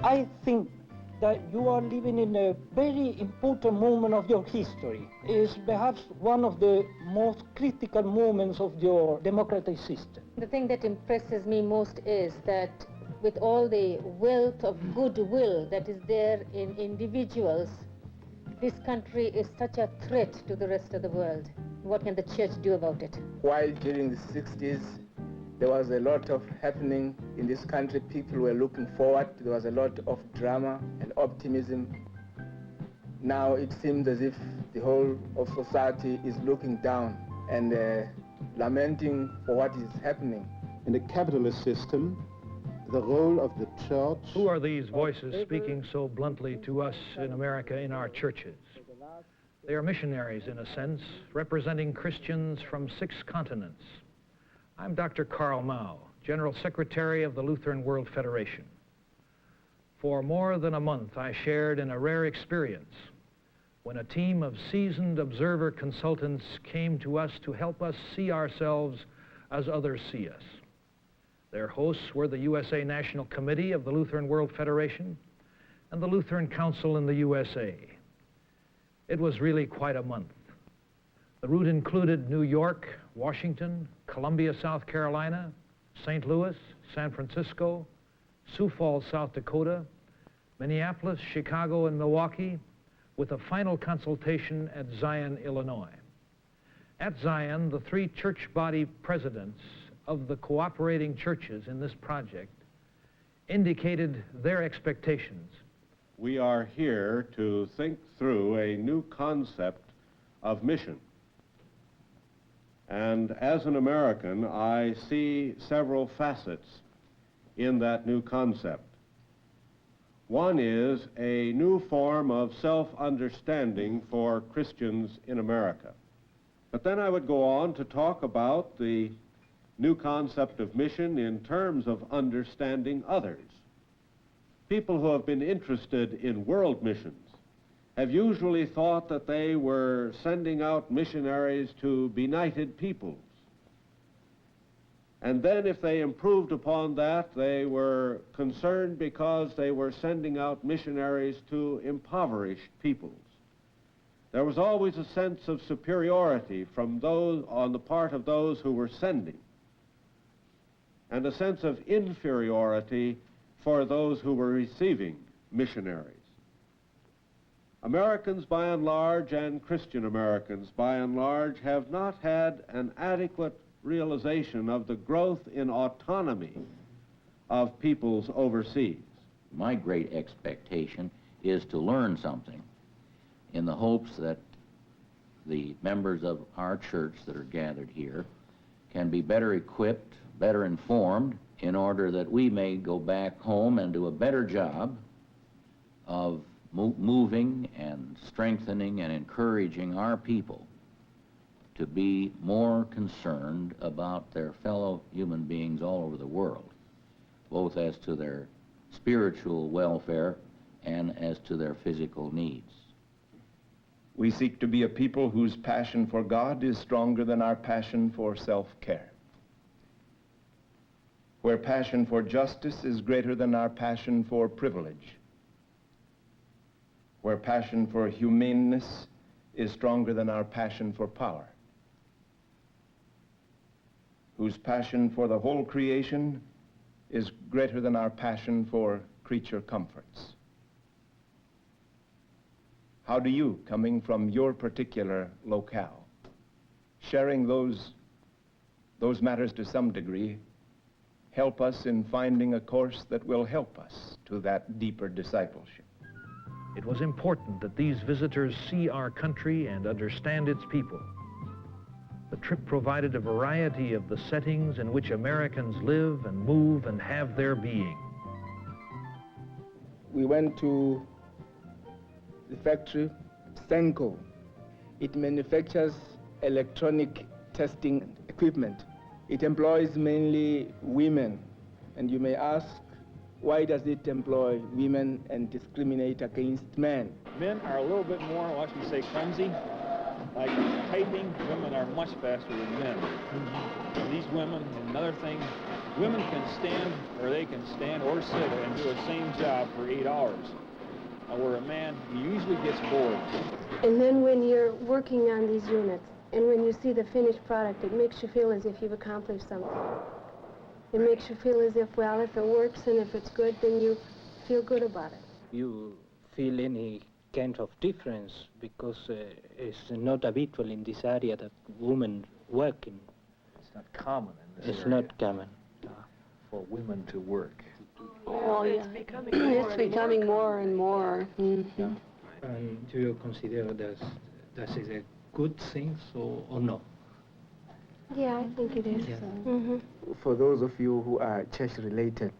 I think that you are living in a very important moment of your history. It's perhaps one of the most critical moments of your democratic system. The thing that impresses me most is that with all the wealth of goodwill that is there in individuals, this country is such a threat to the rest of the world. What can the church do about it? While during the 60s, there was a lot of happening in this country. People were looking forward. There was a lot of drama and optimism. Now it seems as if the whole of society is looking down and lamenting for what is happening. In a capitalist system, the role of the church... Who are these voices speaking so bluntly to us in America in our churches? They are missionaries, in a sense, representing Christians from 6 continents. I'm Dr. Karl Mao, General Secretary of the Lutheran World Federation. For more than a month, I shared in a rare experience when a team of seasoned observer consultants came to us to help us see ourselves as others see us. Their hosts were the U.S.A. National Committee of the Lutheran World Federation and the Lutheran Council in the U.S.A. It was really quite a month. The route included New York, Washington, Columbia, South Carolina, St. Louis, San Francisco, Sioux Falls, South Dakota, Minneapolis, Chicago, and Milwaukee, with a final consultation at Zion, Illinois. At Zion, the 3 church body presidents of the cooperating churches in this project indicated their expectations. We are here to think through a new concept of mission. And as an American, I see several facets in that new concept. One is a new form of self-understanding for Christians in America. But then I would go on to talk about the new concept of mission in terms of understanding others. People who have been interested in world missions have usually thought that they were sending out missionaries to benighted peoples. And then if they improved upon that, they were concerned because they were sending out missionaries to impoverished peoples. There was always a sense of superiority from those on the part of those who were sending, and a sense of inferiority for those who were receiving missionaries. Americans, by and large, and Christian Americans, by and large, have not had an adequate realization of the growth in autonomy of peoples overseas. My great expectation is to learn something in the hopes that the members of our church that are gathered here can be better equipped, better informed, in order that we may go back home and do a better job of moving and strengthening and encouraging our people to be more concerned about their fellow human beings all over the world, both as to their spiritual welfare and as to their physical needs. We seek to be a people whose passion for God is stronger than our passion for self-care, where passion for justice is greater than our passion for privilege, where passion for humaneness is stronger than our passion for power, whose passion for the whole creation is greater than our passion for creature comforts. How do you, coming from your particular locale, sharing those matters to some degree, help us in finding a course that will help us to that deeper discipleship? It was important that these visitors see our country and understand its people. The trip provided a variety of the settings in which Americans live and move and have their being. We went to the factory, Senko. It manufactures electronic testing equipment. It employs mainly women. And you may ask, why does it employ women and discriminate against men? Men are a little bit more, what should we say, clumsy. Like typing, women are much faster than men. And these women, another thing, women can stand, or they can stand or sit and do the same job for 8 hours. Where a man, he usually gets bored. And then when you're working on these units, and when you see the finished product, it makes you feel as if you've accomplished something. It makes you feel as if, well, if it works and if it's good, then you feel good about it. You feel any kind of difference because it's not habitual in this area that women work in. It's not common in this It's area not common. for women to work. Oh, yeah. It's becoming more and more. Mm-hmm. Yeah. And do you consider that is a good thing or no? Yeah, I think it is. Yeah. Mm-hmm. For those of you who are church-related,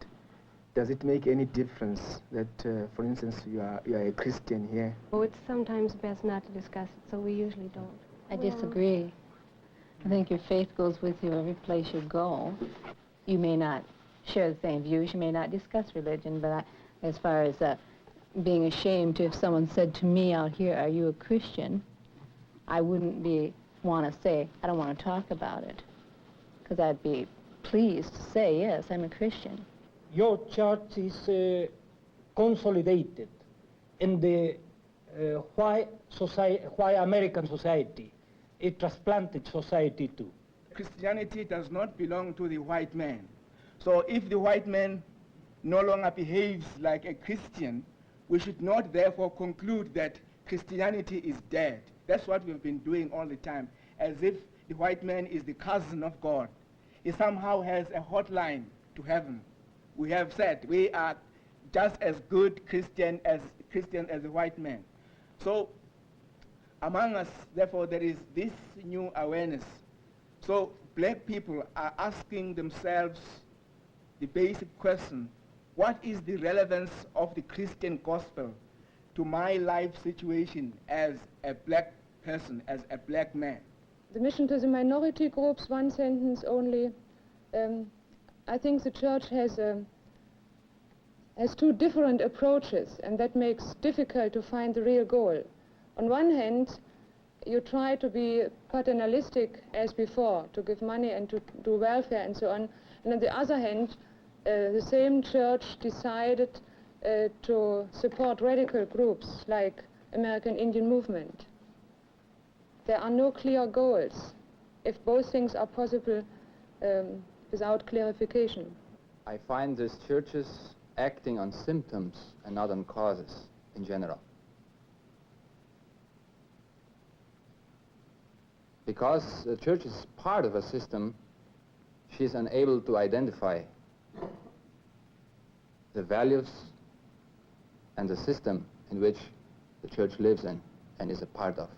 does it make any difference that, for instance, you are a Christian here? Oh, it's sometimes best not to discuss it, so we usually don't. I disagree. I think your faith goes with you every place you go. You may not share the same views, you may not discuss religion, but as far as being ashamed to, if someone said to me out here, are you a Christian? I wouldn't want to say, I don't want to talk about it, because I'd be pleased to say, yes, I'm a Christian. Your church is consolidated in the white American society, a transplanted society too. Christianity does not belong to the white man. So if the white man no longer behaves like a Christian, we should not therefore conclude that Christianity is dead. That's what we've been doing all the time, as if the white man is the cousin of God. He somehow has a hotline to heaven. We have said we are just as good Christian as the white man. So among us, therefore, there is this new awareness. So black people are asking themselves the basic question, what is the relevance of the Christian gospel to my life situation as a black person, as a black man? The mission to the minority groups, one sentence only. I think the church has two different approaches, and that makes difficult to find the real goal. On one hand, you try to be paternalistic as before, to give money and to do welfare and so on. And on the other hand, the same church decided to support radical groups like American Indian Movement. There are no clear goals if both things are possible without clarification. I find these churches acting on symptoms and not on causes in general. Because the church is part of a system, she is unable to identify the values and the system in which the church lives in and is a part of.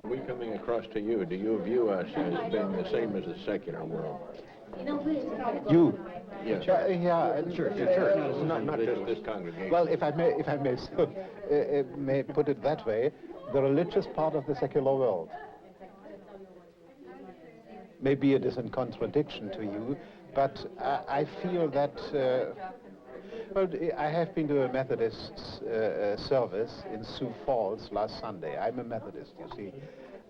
We coming across to you, do you view us as being the same as the secular world? You? Yes. Yeah, Church, not just this congregation. Well, if I may, so, may put it that way, the religious part of the secular world. Maybe it is in contradiction to you, but I feel that, well, I have been to a Methodist service in Sioux Falls last Sunday. I'm a Methodist, you see,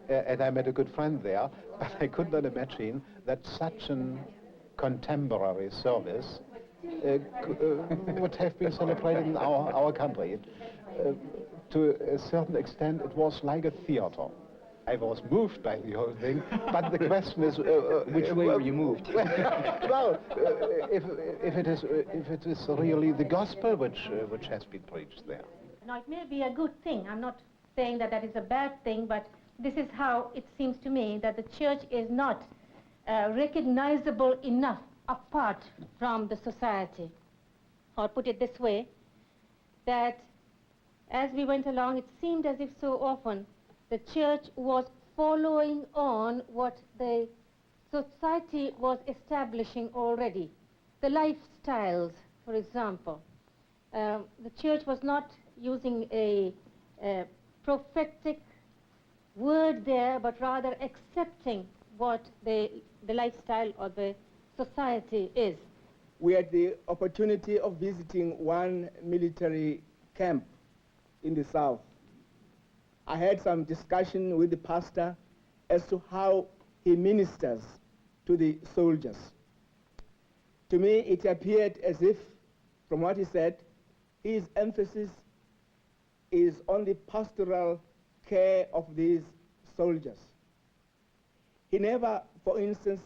and I met a good friend there, but I could not imagine that such an contemporary service would have been celebrated in our country. To a certain extent, it was like a theater. I was moved by the whole thing, but the question is... which way were you moved? Well, if it is really the gospel which has been preached there. Now, it may be a good thing. I'm not saying that that is a bad thing, but this is how it seems to me that the church is not recognizable enough apart from the society. Or put it this way, that as we went along, it seemed as if so often the church was following on what the society was establishing already. The lifestyles, for example. The church was not using a prophetic word there, but rather accepting what the lifestyle or the society is. We had the opportunity of visiting one military camp in the south. I had some discussion with the pastor as to how he ministers to the soldiers. To me, it appeared as if, from what he said, his emphasis is on the pastoral care of these soldiers. He never, for instance,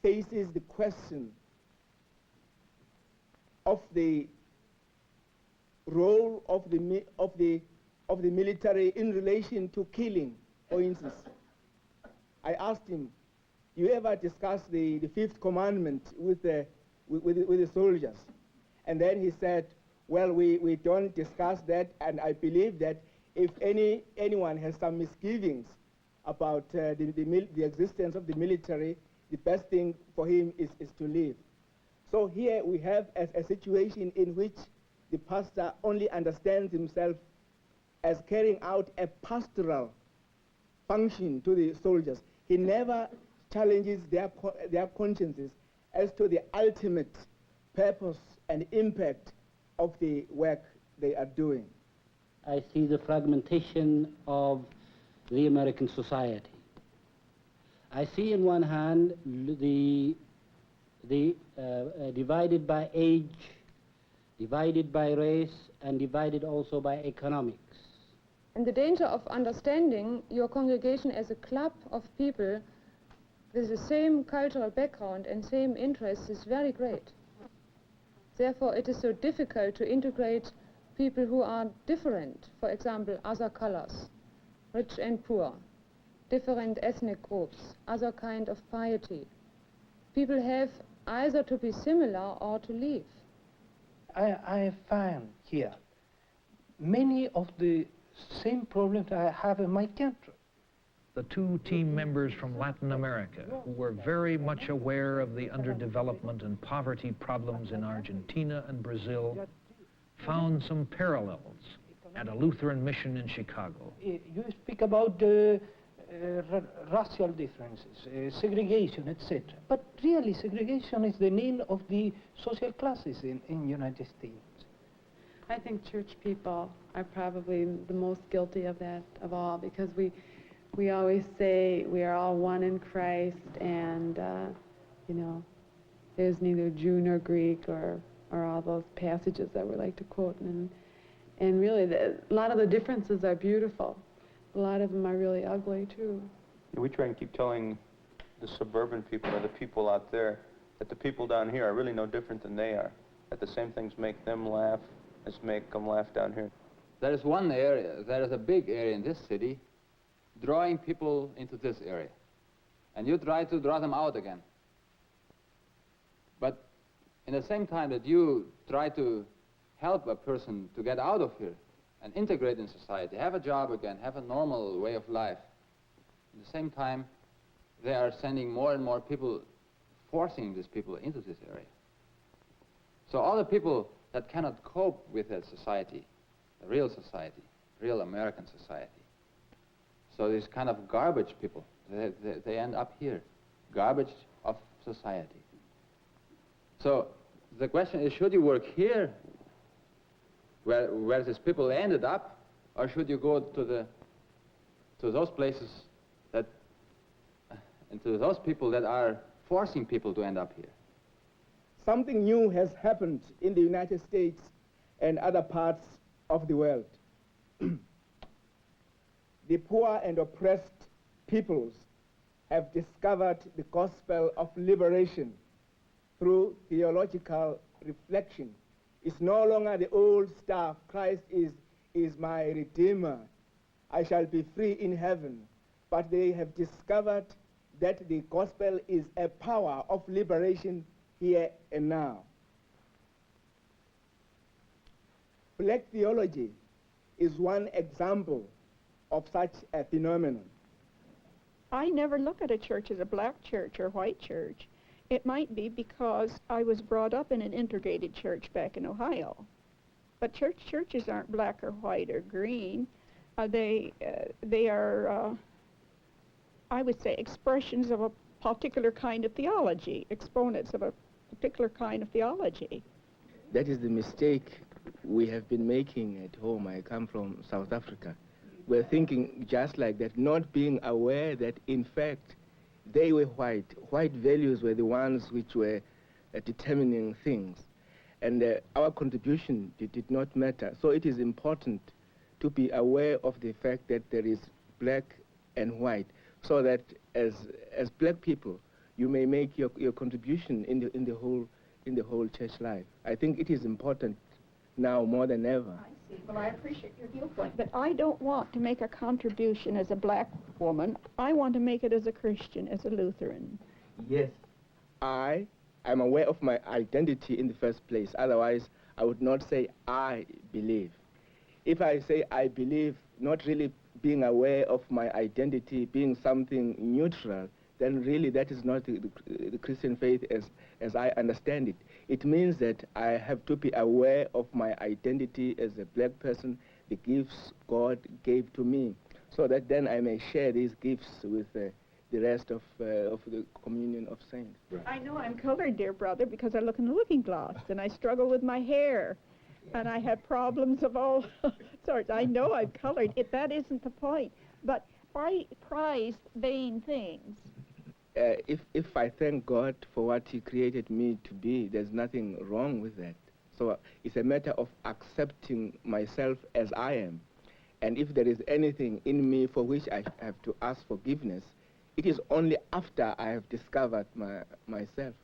faces the question of the role of the military in relation to killing, for instance. I asked him, you ever discuss the fifth commandment with the soldiers? And then he said, well, we don't discuss that, and I believe that if anyone has some misgivings about the existence of the military, the best thing for him is to leave. So here we have a situation in which the pastor only understands himself as carrying out a pastoral function to the soldiers. He never challenges their consciences as to the ultimate purpose and impact of the work they are doing. I see the fragmentation of the American society. I see in one hand the divided by age, divided by race, and divided also by economics. And the danger of understanding your congregation as a club of people with the same cultural background and same interests is very great. Therefore, it is so difficult to integrate people who are different, for example, other colors, rich and poor, different ethnic groups, other kind of piety. People have either to be similar or to leave. I find here many of the same problems I have in my country. The two team members from Latin America, who were very much aware of the underdevelopment and poverty problems in Argentina and Brazil, found some parallels at a Lutheran mission in Chicago. You speak about racial differences, segregation, etc. But really, segregation is the name of the social classes in United States. I think church people are probably the most guilty of that of all, because we always say we are all one in Christ, and you know, there's neither Jew nor Greek, or all those passages that we like to quote, and really a lot of the differences are beautiful. A lot of them are really ugly too. Yeah, we try and keep telling the suburban people, or the people out there, that the people down here are really no different than they are, that the same things make them laugh as make them laugh down here. There is one area, there is a big area in this city drawing people into this area, and you try to draw them out again. But in the same time that you try to help a person to get out of here and integrate in society, have a job again, have a normal way of life, at the same time they are sending more and more people, forcing these people into this area. So all the people that cannot cope with that society, the real society, real American society, so these kind of garbage people, they end up here, garbage of society. So the question is, should you work here where these people ended up, or should you go to those places that, and to those people that are forcing people to end up here? Something new has happened in the United States and other parts of the world. The poor and oppressed peoples have discovered the gospel of liberation through theological reflection. It's no longer the old stuff, Christ is my Redeemer, I shall be free in heaven. But they have discovered that the gospel is a power of liberation here and now. Black theology is one example of such a phenomenon. I never look at a church as a black church or white church. It might be because I was brought up in an integrated church back in Ohio. But churches aren't black or white or green. They are, I would say, expressions of a particular kind of theology, exponents of a particular kind of theology. That is the mistake we have been making at home. I come from South Africa. were thinking just like that, not being aware that in fact they were white. White values were the ones which were determining things. And our contribution did not matter. So it is important to be aware of the fact that there is black and white, so that as black people, you may make your contribution in the whole church life. I think it is important now more than ever. I see. Well, I appreciate your viewpoint, but I don't want to make a contribution as a black woman. I want to make it as a Christian, as a Lutheran. Yes. I am aware of my identity in the first place. Otherwise, I would not say I believe. If I say I believe, not really being aware of my identity, being something neutral, then really that is not the Christian faith as I understand it. It means that I have to be aware of my identity as a black person, the gifts God gave to me, so that then I may share these gifts with the rest of the communion of saints. I know I'm colored, dear brother, because I look in the looking glass, and I struggle with my hair, and I have problems of all sorts. I know I'm colored. That isn't the point. But I prize vain things. If I thank God for what He created me to be, there's nothing wrong with that. So it's a matter of accepting myself as I am. And if there is anything in me for which I have to ask forgiveness, it is only after I have discovered myself.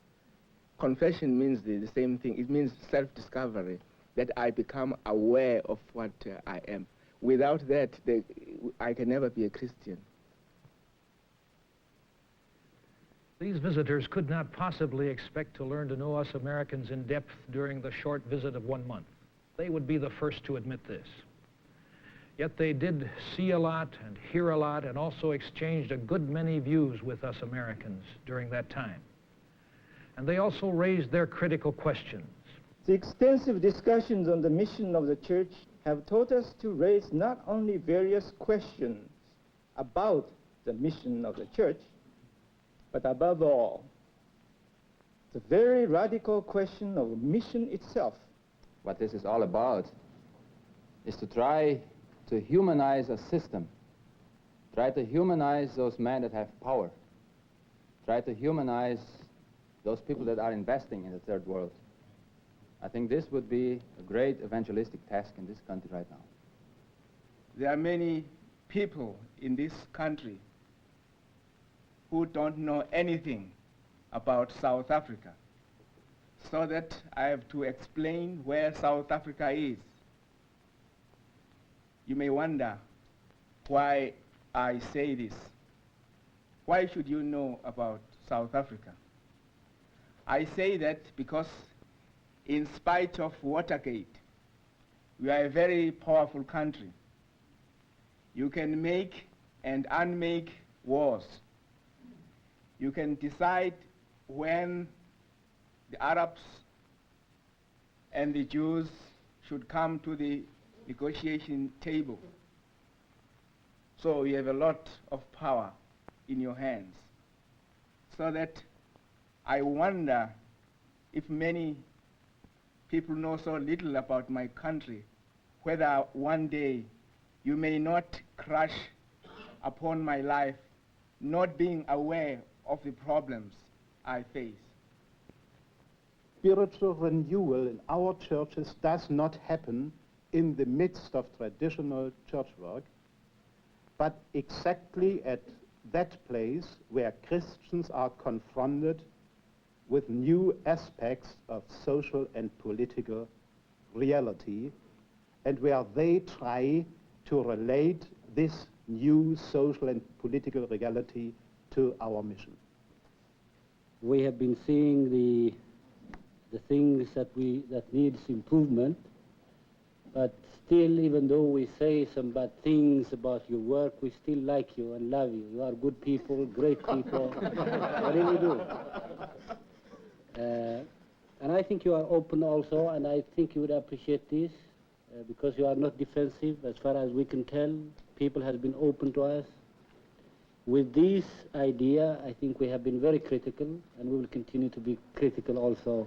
Confession means the same thing. It means self-discovery, that I become aware of what I am. Without that, I can never be a Christian. These visitors could not possibly expect to learn to know us Americans in depth during the short visit of 1 month. They would be the first to admit this. Yet they did see a lot and hear a lot, and also exchanged a good many views with us Americans during that time. And they also raised their critical questions. The extensive discussions on the mission of the church have taught us to raise not only various questions about the mission of the church, but above all, the very radical question of mission itself. What this is all about is to try to humanize a system, try to humanize those men that have power, try to humanize those people that are investing in the third world. I think this would be a great evangelistic task in this country right now. There are many people in this country who don't know anything about South Africa, so that I have to explain where South Africa is. You may wonder why I say this. Why should you know about South Africa? I say that because in spite of Watergate, we are a very powerful country. You can make and unmake wars. You can decide when the Arabs and the Jews should come to the negotiation table. So you have a lot of power in your hands. So that I wonder if many people know so little about my country, whether one day you may not crash upon my life, not being aware of the problems I face. Spiritual renewal in our churches does not happen in the midst of traditional church work, but exactly at that place where Christians are confronted with new aspects of social and political reality, and where they try to relate this new social and political reality to our mission. We have been seeing the things that needs improvement, but still, even though we say some bad things about your work, we still like you and love you. You are good people, great people. What do we do? And I think you are open also, and I think you would appreciate this, because you are not defensive. As far as we can tell, people have been open to us. With this idea, I think we have been very critical, and we will continue to be critical also.